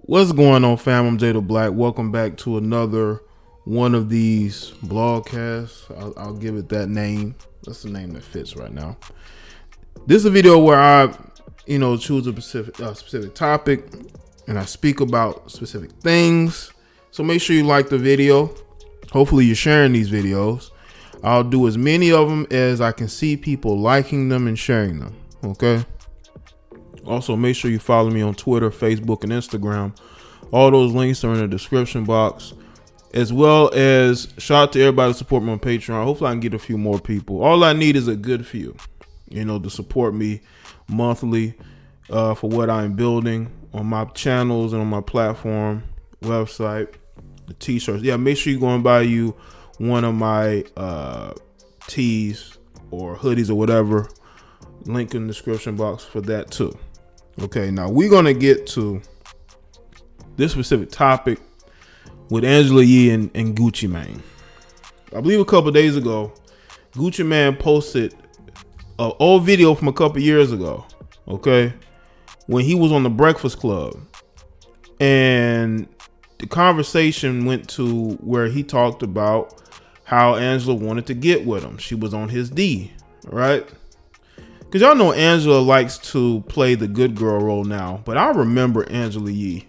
What's going on, fam? I'm Jaye the Black. Welcome back to another one of these blogcasts. I'll give it that name. That's the name that fits right now. This is a video where I, choose a specific topic and I speak about specific things. So make sure you like the video. Hopefully you're sharing these videos. I'll do as many of them as I can see people liking them and sharing them. Okay. Also, make sure you follow me on Twitter, Facebook, and Instagram. All those links are in the description box. As well as shout out to everybody to support me on Patreon. Hopefully I can get a few more people. All I need is a good few, to support me monthly for what I'm building on my channels and on my platform, website, the t-shirts. Yeah, make sure you go and buy you one of my tees or hoodies or whatever. Link in the description box for that too. Okay, now we're going to get to this specific topic with Angela Yee and Gucci Mane. I believe a couple of days ago, Gucci Mane posted an old video from a couple of years ago, okay, when he was on the Breakfast Club. And the conversation went to where he talked about how Angela wanted to get with him. She was on his D, right? Because y'all know Angela likes to play the good girl role now. But I remember Angela Yee.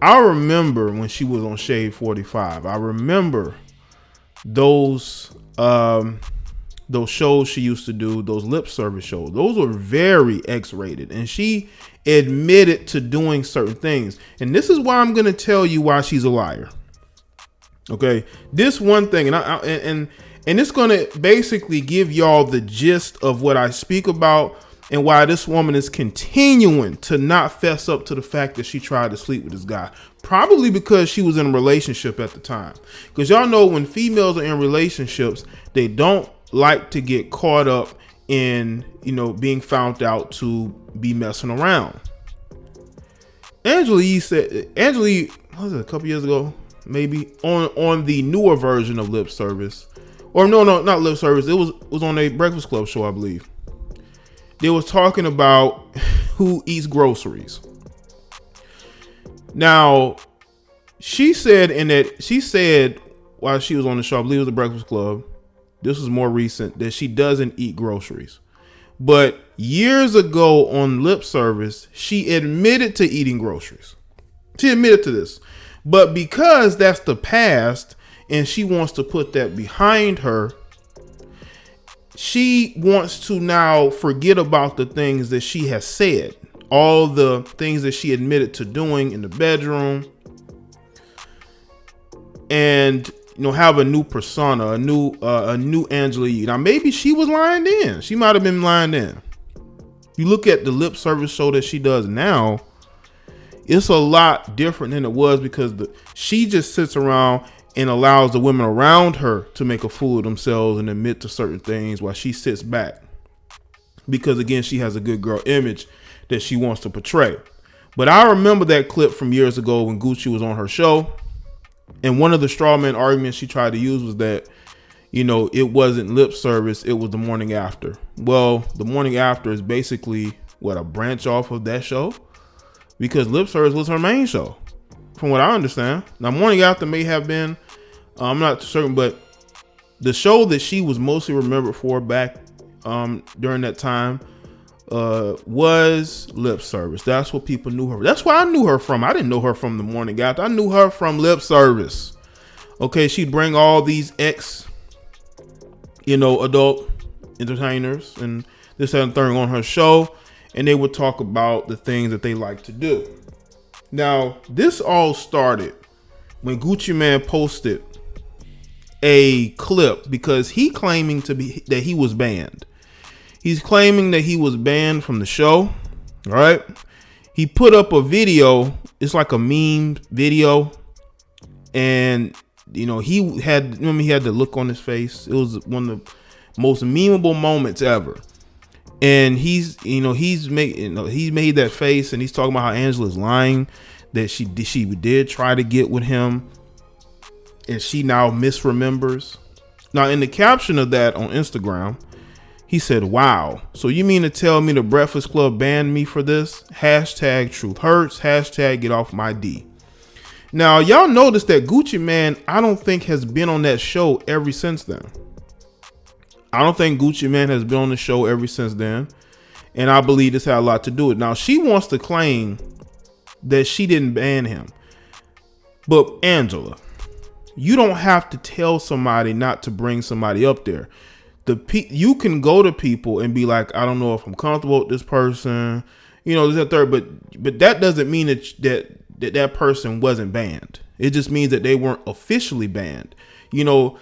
I remember when she was on Shade 45. I remember those shows she used to do, those lip service shows. Those were very X-rated. And she admitted to doing certain things. And this is why I'm going to tell you why she's a liar. Okay. This one thing, and it's going to basically give y'all the gist of what I speak about and why this woman is continuing to not fess up to the fact that she tried to sleep with this guy. Probably because she was in a relationship at the time. Because y'all know when females are in relationships, they don't like to get caught up in, being found out to be messing around. Angela Yee, what was it, a couple years ago, maybe, on the newer version of Lip Service. Or no, not Lip Service. It was on a Breakfast Club show, I believe. They was talking about who eats groceries. Now, she said while she was on the show, I believe it was the Breakfast Club, this was more recent, that she doesn't eat groceries. But years ago on Lip Service, she admitted to eating groceries. She admitted to this. But because that's the past, and she wants to put that behind her, she wants to now forget about the things that she has said, all the things that she admitted to doing in the bedroom, and have a new persona, a new Angela Yee. Now maybe she was lying then. She might have been lying then. You look at the lip service show that she does now, it's a lot different than it was because she just sits around and allows the women around her to make a fool of themselves and admit to certain things while she sits back. Because again, she has a good girl image that she wants to portray. But I remember that clip from years ago when Gucci was on her show. And one of the straw man arguments she tried to use was that, it wasn't lip service, it was the morning after. Well, the morning after is basically a branch off of that show, because lip service was her main show, from what I understand. Now, morning after may have been, I'm not certain, but the show that she was mostly remembered for back during that time was lip service. That's what people knew her. That's where I knew her from. I didn't know her from the morning after. I knew her from lip service. Okay, she'd bring all these adult entertainers and this and third on her show, and they would talk about the things that they like to do. Now, this all started when Gucci Mane posted a clip because he claiming that he was banned. He's claiming that he was banned from the show. All right. He put up a video. It's like a meme video. And, he had the look on his face. It was one of the most memeable moments ever. And he's made that face, and he's talking about how Angela's lying, that she did try to get with him, and she now misremembers. Now, in the caption of that on Instagram, he said, "Wow, so you mean to tell me the Breakfast Club banned me for this? Hashtag truth hurts. Hashtag get off my D." Now, y'all notice that Gucci Mane, I don't think has been on that show ever since then. I don't think Gucci Mane has been on the show ever since then. And I believe this had a lot to do with it. Now, she wants to claim that she didn't ban him. But Angela, you don't have to tell somebody not to bring somebody up there. You can go to people and be like, I don't know if I'm comfortable with this person, you know, this and third, but that doesn't mean that person wasn't banned. It just means that they weren't officially banned. You know,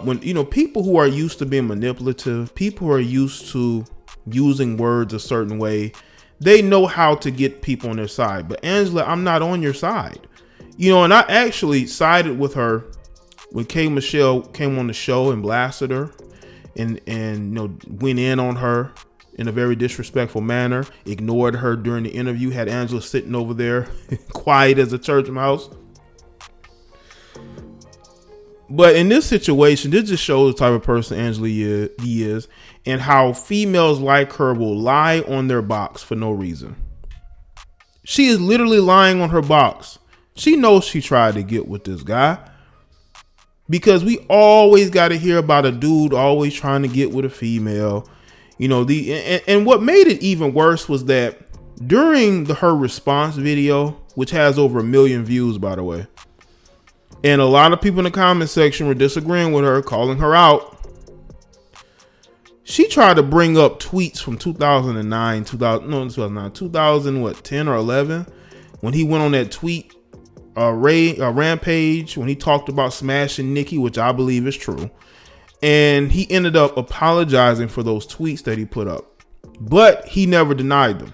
when, you know, people who are used to being manipulative, people who are used to using words a certain way, they know how to get people on their side. But Angela, I'm not on your side. You know, and I actually sided with her when K. Michelle came on the show and blasted her and you know, went in on her in a very disrespectful manner, ignored her during the interview, had Angela sitting over there quiet as a church mouse. But in this situation, this just shows the type of person Angela is and how females like her will lie on their box for no reason. She is literally lying on her box. She knows she tried to get with this guy, because we always got to hear about a dude always trying to get with a female. You know, and what made it even worse was that during her response video, which has over 1 million views, by the way, and a lot of people in the comment section were disagreeing with her, calling her out. She tried to bring up tweets from 2010 or 11, when he went on that tweet rampage, when he talked about smashing Nicki, which I believe is true. And he ended up apologizing for those tweets that he put up, but he never denied them.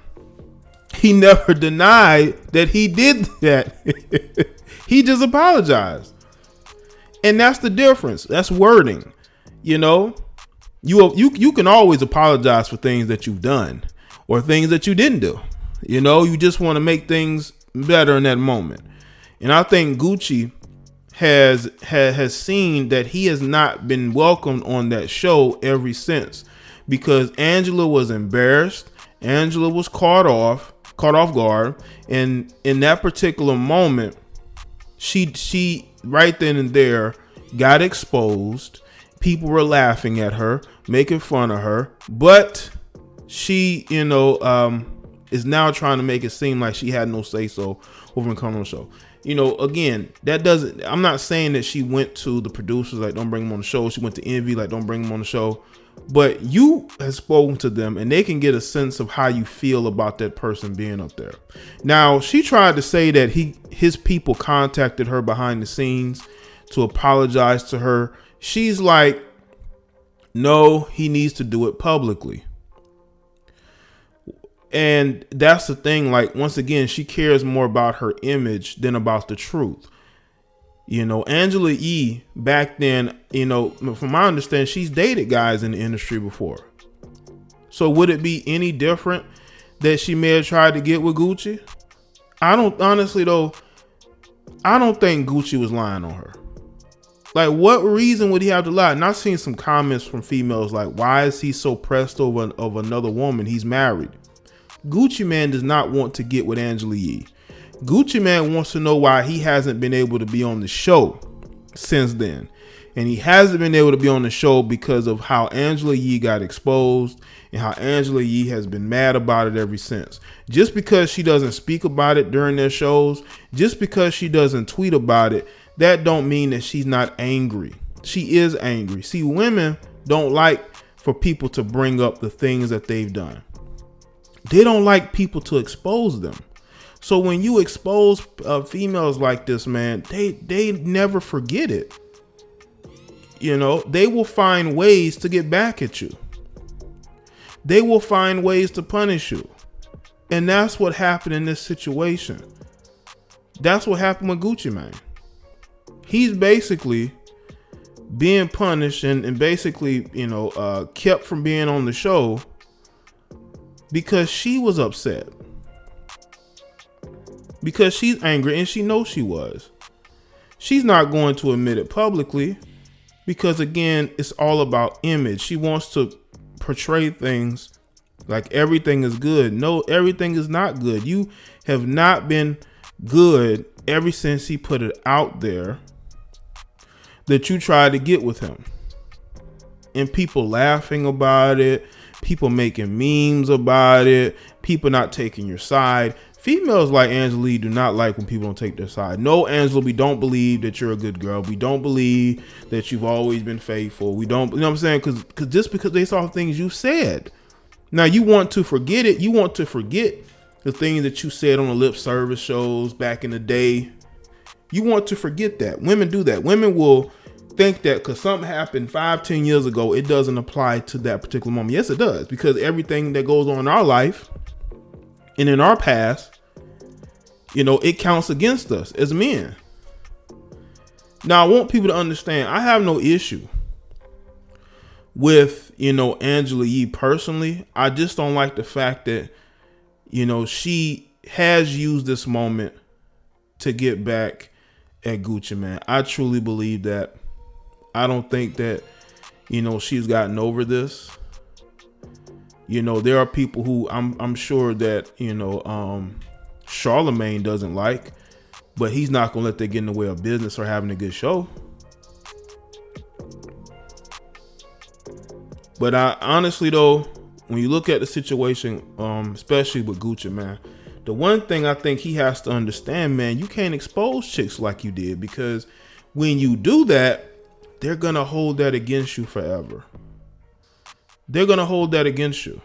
He never denied that he did that. He just apologized. And that's the difference. That's wording. You know, you can always apologize for things that you've done or things that you didn't do. You know, you just want to make things better in that moment. And I think Gucci has seen that he has not been welcomed on that show ever since, because Angela was embarrassed. Angela was caught off guard. And in that particular moment, she right then and there got exposed. People were laughing at her, making fun of her, but she, you know, is now trying to make it seem like she had no say so over in coming on the show. You know, again, that doesn't, I'm not saying that she went to the producers like, don't bring them on the show. She went to Envy like, don't bring them on the show. But you have spoken to them and they can get a sense of how you feel about that person being up there. Now, she tried to say that his people contacted her behind the scenes to apologize to her. She's like, no, he needs to do it publicly. And that's the thing. Like, once again, she cares more about her image than about the truth. You know, Angela Yee back then, you know, from my understanding, she's dated guys in the industry before. So would it be any different that she may have tried to get with Gucci? I don't, honestly though, I don't think Gucci was lying on her. Like, what reason would he have to lie? And I've seen some comments from females like, why is he so pressed over another woman? He's married. Gucci Mane does not want to get with Angela Yee. Gucci Mane wants to know why he hasn't been able to be on the show since then. And he hasn't been able to be on the show because of how Angela Yee got exposed and how Angela Yee has been mad about it ever since. Just because she doesn't speak about it during their shows, just because she doesn't tweet about it, that don't mean that she's not angry. She is angry. See, women don't like for people to bring up the things that they've done. They don't like people to expose them. So when you expose females like this, man, they never forget it. You know, they will find ways to get back at you. They will find ways to punish you. And that's what happened in this situation. That's what happened with Gucci Mane. He's basically being punished and basically, you know, kept from being on the show because she was upset. Because she's angry and she knows she was. She's not going to admit it publicly because, again, it's all about image. She wants to portray things like everything is good. No, everything is not good. You have not been good ever since he put it out there that you tried to get with him. And people laughing about it, people making memes about it, people not taking your side. Females like Angela Yee do not like when people don't take their side. No, Angela, we don't believe that you're a good girl. We don't believe that you've always been faithful. We don't, you know what I'm saying? Because just because they saw things you said. Now you want to forget it. You want to forget the things that you said on the lip service shows back in the day. You want to forget that. Women do that. Women will think that because something happened 5-10 years ago, it doesn't apply to that particular moment. Yes, it does, because everything that goes on in our life and in our past, you know, it counts against us as men. Now, I want people to understand, I have no issue with, you know, Angela Yee personally. I just don't like the fact that, you know, she has used this moment to get back at Gucci Mane. I truly believe that. I don't think that, you know, she's gotten over this. You know, there are people who I'm sure that, you know, Charlemagne doesn't like, but he's not gonna let that get in the way of business or having a good show. But I honestly though, when you look at the situation, especially with Gucci Mane, the one thing I think he has to understand, man, you can't expose chicks like you did, because when you do that, they're gonna hold that against you forever. They're gonna hold that against you.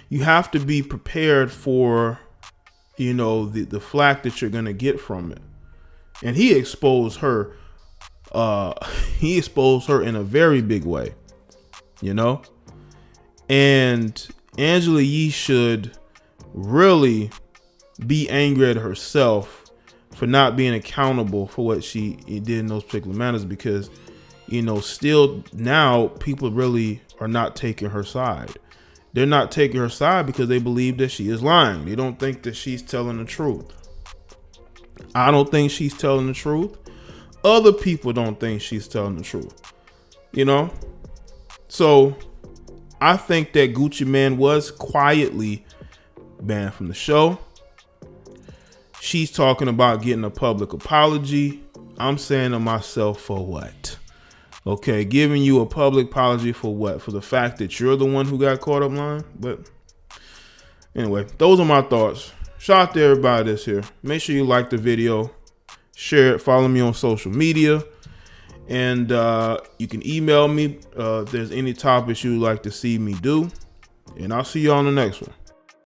You have to be prepared for, you know, the flack that you're gonna get from it. And he exposed her. He exposed her in a very big way, you know. And Angela Yee should really be angry at herself for not being accountable for what she did in those particular manners, because, you know, still now people really are not taking her side. They're not taking her side because they believe that she is lying. They don't think that she's telling the truth. I don't think she's telling the truth. Other people don't think she's telling the truth, you know? So I think that Gucci Mane was quietly banned from the show. She's talking about getting a public apology. I'm saying to myself, for what? Okay, giving you a public apology for what? For the fact that you're the one who got caught up lying? But anyway, those are my thoughts. Shout out to everybody that's here. Make sure you like the video, share it, follow me on social media, and you can email me if there's any topics you'd like to see me do. And I'll see you on the next one.